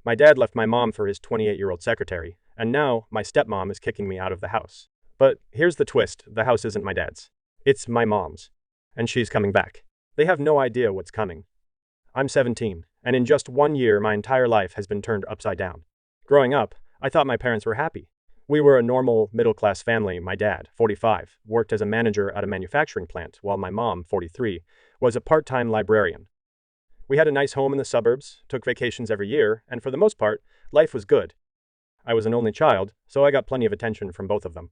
My dad left my mom for his 28-year-old secretary, and now my stepmom is kicking me out of the house. But here's the twist, the house isn't my dad's. It's my mom's. And she's coming back. They have no idea what's coming. I'm 17, and in just 1 year my entire life has been turned upside down. Growing up, I thought my parents were happy. We were a normal, middle-class family. My dad, 45, worked as a manager at a manufacturing plant, while my mom, 43, was a part-time librarian. We had a nice home in the suburbs, took vacations every year, and for the most part, life was good. I was an only child, so I got plenty of attention from both of them.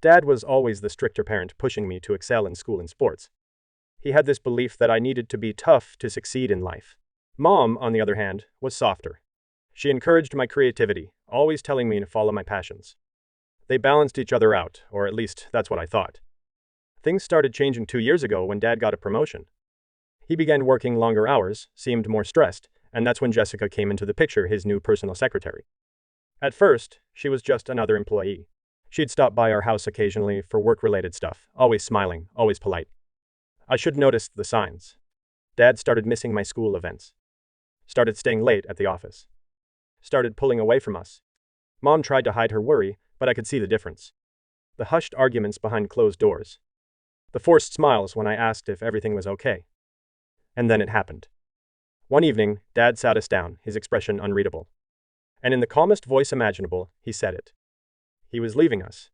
Dad was always the stricter parent, pushing me to excel in school and sports. He had this belief that I needed to be tough to succeed in life. Mom, on the other hand, was softer. She encouraged my creativity, always telling me to follow my passions. They balanced each other out, or at least that's what I thought. Things started changing 2 years ago when Dad got a promotion. He began working longer hours, seemed more stressed, and that's when Jessica came into the picture, his new personal secretary. At first, she was just another employee. She'd stop by our house occasionally for work-related stuff, always smiling, always polite. I should notice the signs. Dad started missing my school events. Started staying late at the office. Started pulling away from us. Mom tried to hide her worry, but I could see the difference. The hushed arguments behind closed doors. The forced smiles when I asked if everything was okay. And then it happened. One evening, Dad sat us down, his expression unreadable. And in the calmest voice imaginable, he said it. He was leaving us.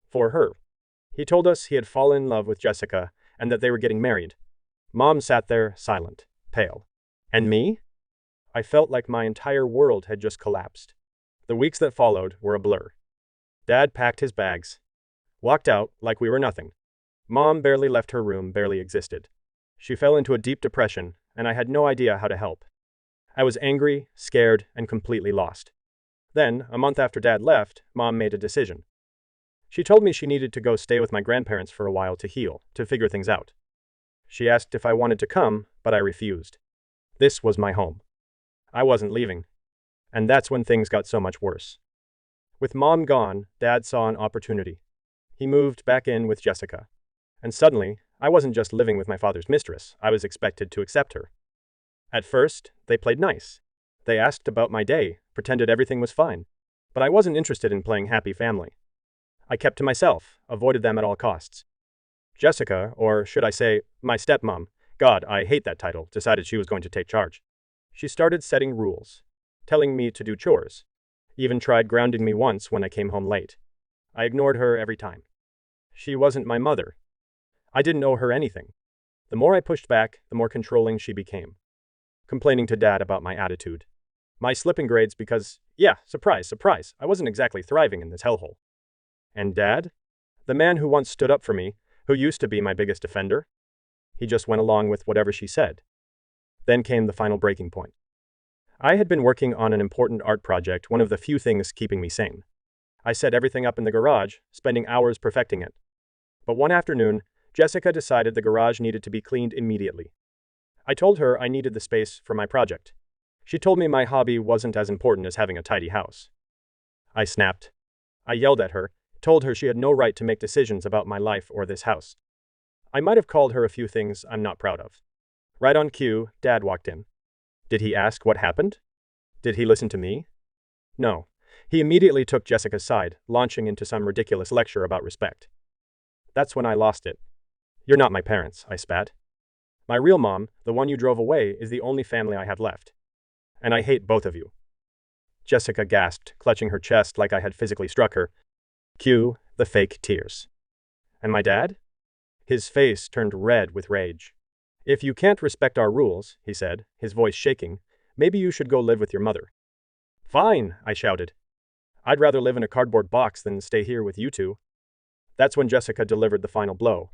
For her. He told us he had fallen in love with Jessica and that they were getting married. Mom sat there, silent, pale. And me? I felt like my entire world had just collapsed. The weeks that followed were a blur. Dad packed his bags. Walked out like we were nothing. Mom barely left her room, barely existed. She fell into a deep depression, and I had no idea how to help. I was angry, scared, and completely lost. Then, a month after Dad left, Mom made a decision. She told me she needed to go stay with my grandparents for a while to heal, to figure things out. She asked if I wanted to come, but I refused. This was my home. I wasn't leaving. And that's when things got so much worse. With Mom gone, Dad saw an opportunity. He moved back in with Jessica. And suddenly, I wasn't just living with my father's mistress, I was expected to accept her. At first, they played nice. They asked about my day, pretended everything was fine. But I wasn't interested in playing happy family. I kept to myself, avoided them at all costs. Jessica, or should I say, my stepmom, God, I hate that title, decided she was going to take charge. She started setting rules, telling me to do chores, even tried grounding me once when I came home late. I ignored her every time. She wasn't my mother. I didn't owe her anything. The more I pushed back, the more controlling she became. Complaining to Dad about my attitude. My slipping grades because, yeah, surprise, surprise, I wasn't exactly thriving in this hellhole. And Dad? The man who once stood up for me, who used to be my biggest defender? He just went along with whatever she said. Then came the final breaking point. I had been working on an important art project, one of the few things keeping me sane. I set everything up in the garage, spending hours perfecting it. But one afternoon, Jessica decided the garage needed to be cleaned immediately. I told her I needed the space for my project. She told me my hobby wasn't as important as having a tidy house. I snapped. I yelled at her, told her she had no right to make decisions about my life or this house. I might have called her a few things I'm not proud of. Right on cue, Dad walked in. Did he ask what happened? Did he listen to me? No. He immediately took Jessica's side, launching into some ridiculous lecture about respect. That's when I lost it. You're not my parents, I spat. My real mom, the one you drove away, is the only family I have left. And I hate both of you. Jessica gasped, clutching her chest like I had physically struck her. Cue the fake tears. And my dad? His face turned red with rage. If you can't respect our rules, he said, his voice shaking, maybe you should go live with your mother. Fine, I shouted. I'd rather live in a cardboard box than stay here with you two. That's when Jessica delivered the final blow.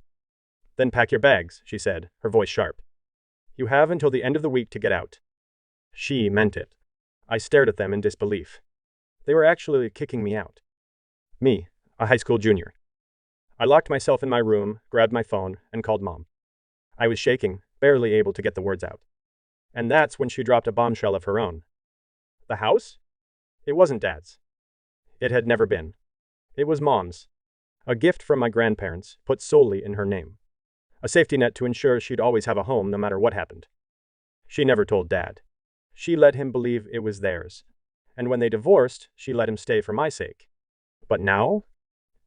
Then pack your bags, she said, her voice sharp. You have until the end of the week to get out. She meant it. I stared at them in disbelief. They were actually kicking me out. Me, a high school junior. I locked myself in my room, grabbed my phone, and called Mom. I was shaking, barely able to get the words out. And that's when she dropped a bombshell of her own. The house? It wasn't Dad's. It had never been. It was Mom's. A gift from my grandparents, put solely in her name. A safety net to ensure she'd always have a home no matter what happened. She never told Dad. She let him believe it was theirs. And when they divorced, she let him stay for my sake. But now?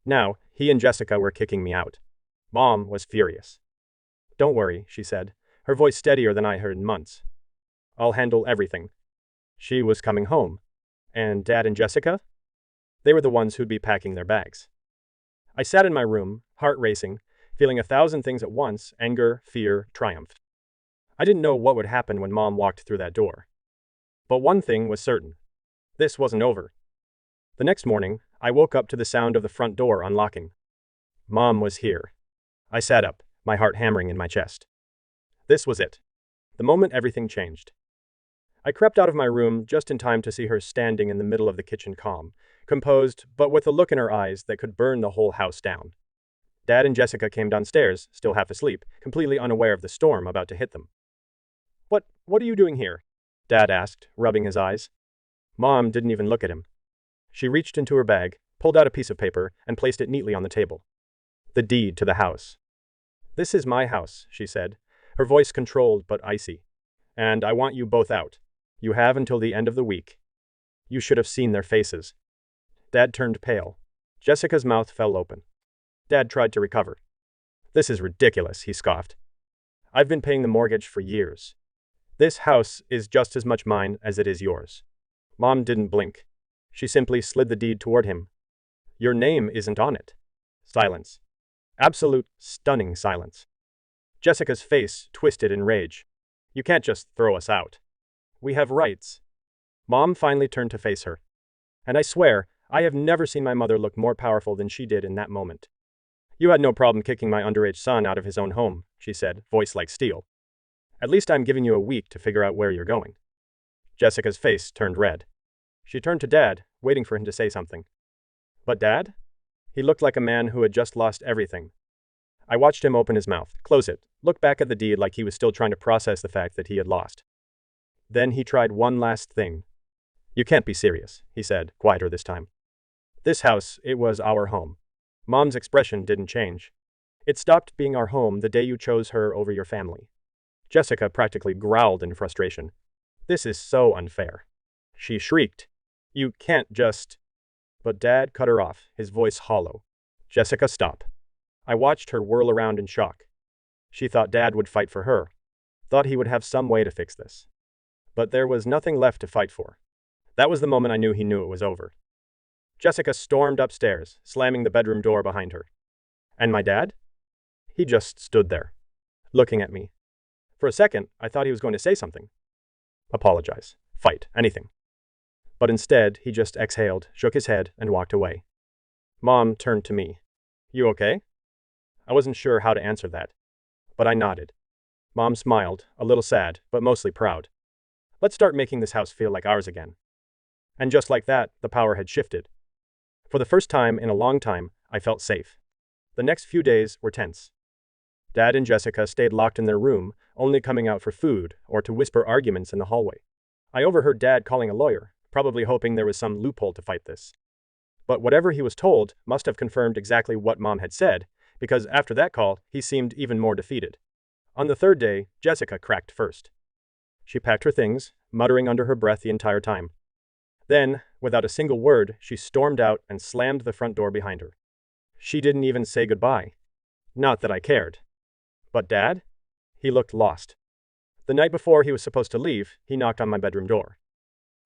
Now, he and Jessica were kicking me out. Mom was furious. "Don't worry," she said, her voice steadier than I heard in months. "I'll handle everything." She was coming home. And Dad and Jessica? They were the ones who'd be packing their bags. I sat in my room, heart racing, feeling 1,000 things at once: anger, fear, triumph. I didn't know what would happen when Mom walked through that door. But one thing was certain. This wasn't over. The next morning, I woke up to the sound of the front door unlocking. Mom was here. I sat up, my heart hammering in my chest. This was it. The moment everything changed. I crept out of my room just in time to see her standing in the middle of the kitchen, calm, composed, but with a look in her eyes that could burn the whole house down. Dad and Jessica came downstairs, still half asleep, completely unaware of the storm about to hit them. What are you doing here?" Dad asked, rubbing his eyes. Mom didn't even look at him. She reached into her bag, pulled out a piece of paper, and placed it neatly on the table. The deed to the house. "This is my house," she said, her voice controlled but icy. "And I want you both out. You have until the end of the week." You should have seen their faces. Dad turned pale. Jessica's mouth fell open. Dad tried to recover. "This is ridiculous," he scoffed. "I've been paying the mortgage for years. This house is just as much mine as it is yours." Mom didn't blink. She simply slid the deed toward him. "Your name isn't on it." Silence. Absolute, stunning silence. Jessica's face twisted in rage. "You can't just throw us out. We have rights." Mom finally turned to face her. And I swear, I have never seen my mother look more powerful than she did in that moment. "You had no problem kicking my underage son out of his own home," she said, voice like steel. "At least I'm giving you a week to figure out where you're going." Jessica's face turned red. She turned to Dad, waiting for him to say something. But Dad? He looked like a man who had just lost everything. I watched him open his mouth, close it, look back at the deed like he was still trying to process the fact that he had lost. Then he tried one last thing. "You can't be serious," he said, quieter this time. "This house, it was our home." Mom's expression didn't change. "It stopped being our home the day you chose her over your family." Jessica practically growled in frustration. "This is so unfair." She shrieked. "You can't just—" But Dad cut her off, his voice hollow. "Jessica, stop." I watched her whirl around in shock. She thought Dad would fight for her. Thought he would have some way to fix this. But there was nothing left to fight for. That was the moment I knew he knew it was over. Jessica stormed upstairs, slamming the bedroom door behind her. And my dad? He just stood there, looking at me. For a second, I thought he was going to say something. Apologize, fight, anything. But instead, he just exhaled, shook his head, and walked away. Mom turned to me. "You okay?" I wasn't sure how to answer that, but I nodded. Mom smiled, a little sad, but mostly proud. "Let's start making this house feel like ours again." And just like that, the power had shifted. For the first time in a long time, I felt safe. The next few days were tense. Dad and Jessica stayed locked in their room, only coming out for food or to whisper arguments in the hallway. I overheard Dad calling a lawyer, probably hoping there was some loophole to fight this. But whatever he was told must have confirmed exactly what Mom had said, because after that call, he seemed even more defeated. On the third day, Jessica cracked first. She packed her things, muttering under her breath the entire time. Then, without a single word, she stormed out and slammed the front door behind her. She didn't even say goodbye. Not that I cared. But Dad? He looked lost. The night before he was supposed to leave, he knocked on my bedroom door.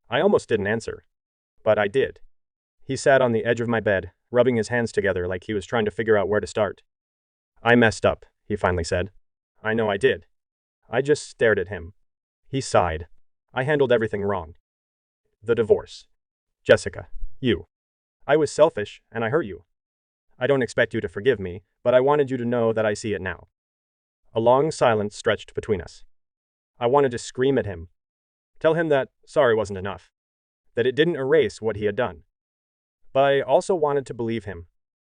I almost didn't answer. But I did. He sat on the edge of my bed, rubbing his hands together like he was trying to figure out where to start. "I messed up," he finally said. "I know I did." I just stared at him. He sighed. "I handled everything wrong. The divorce. Jessica, you. I was selfish, and I hurt you. I don't expect you to forgive me, but I wanted you to know that I see it now." A long silence stretched between us. I wanted to scream at him. Tell him that sorry wasn't enough. That it didn't erase what he had done. But I also wanted to believe him.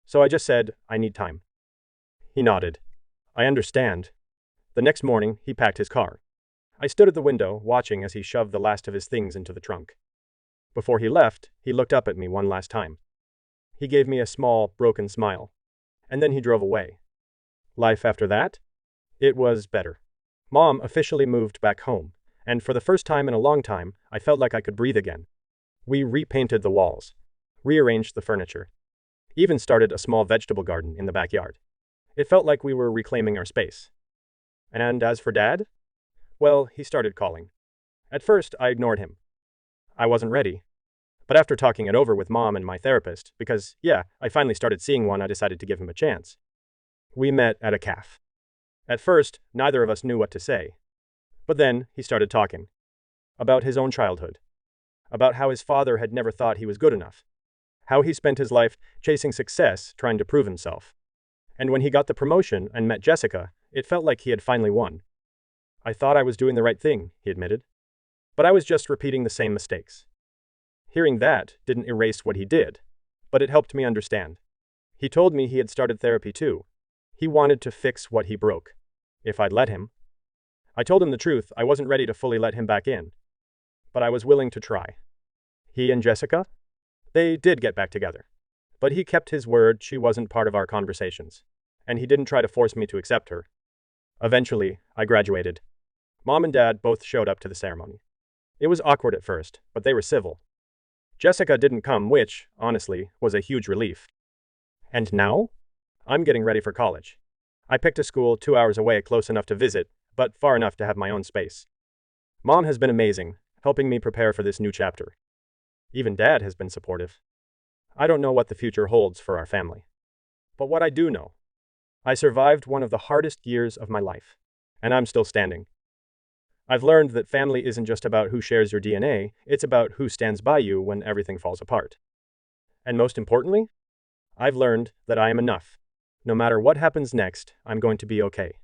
So I just said, "I need time." He nodded. "I understand." The next morning, he packed his car. I stood at the window, watching as he shoved the last of his things into the trunk. Before he left, he looked up at me one last time. He gave me a small, broken smile. And then he drove away. Life after that? It was better. Mom officially moved back home, And for the first time in a long time, I felt like I could breathe again. We repainted the walls, rearranged the furniture, even started a small vegetable garden in the backyard. It felt like we were reclaiming our space. And as for Dad? Well, he started calling. At first, I ignored him. I wasn't ready. But after talking it over with Mom and my therapist, because, yeah, I finally started seeing one, I decided to give him a chance. We met at a cafe. At first, neither of us knew what to say. But then, he started talking. About his own childhood. About how his father had never thought he was good enough. How he spent his life chasing success, trying to prove himself. And when he got the promotion and met Jessica, it felt like he had finally won. I thought I was doing the right thing, he admitted. But I was just repeating the same mistakes. Hearing that didn't erase what he did, but it helped me understand. He told me he had started therapy too. He wanted to fix what he broke. If I'd let him. I told him the truth, I wasn't ready to fully let him back in. But I was willing to try. He and Jessica? They did get back together. But he kept his word, she wasn't part of our conversations. And he didn't try to force me to accept her. Eventually, I graduated. Mom and Dad both showed up to the ceremony. It was awkward at first, but they were civil. Jessica didn't come, which, honestly, was a huge relief. And now? I'm getting ready for college. I picked a school 2 hours away, close enough to visit, but far enough to have my own space. Mom has been amazing, helping me prepare for this new chapter. Even Dad has been supportive. I don't know what the future holds for our family. But what I do know, I survived one of the hardest years of my life, and I'm still standing. I've learned that family isn't just about who shares your DNA, it's about who stands by you when everything falls apart. And most importantly, I've learned that I am enough. No matter what happens next, I'm going to be okay.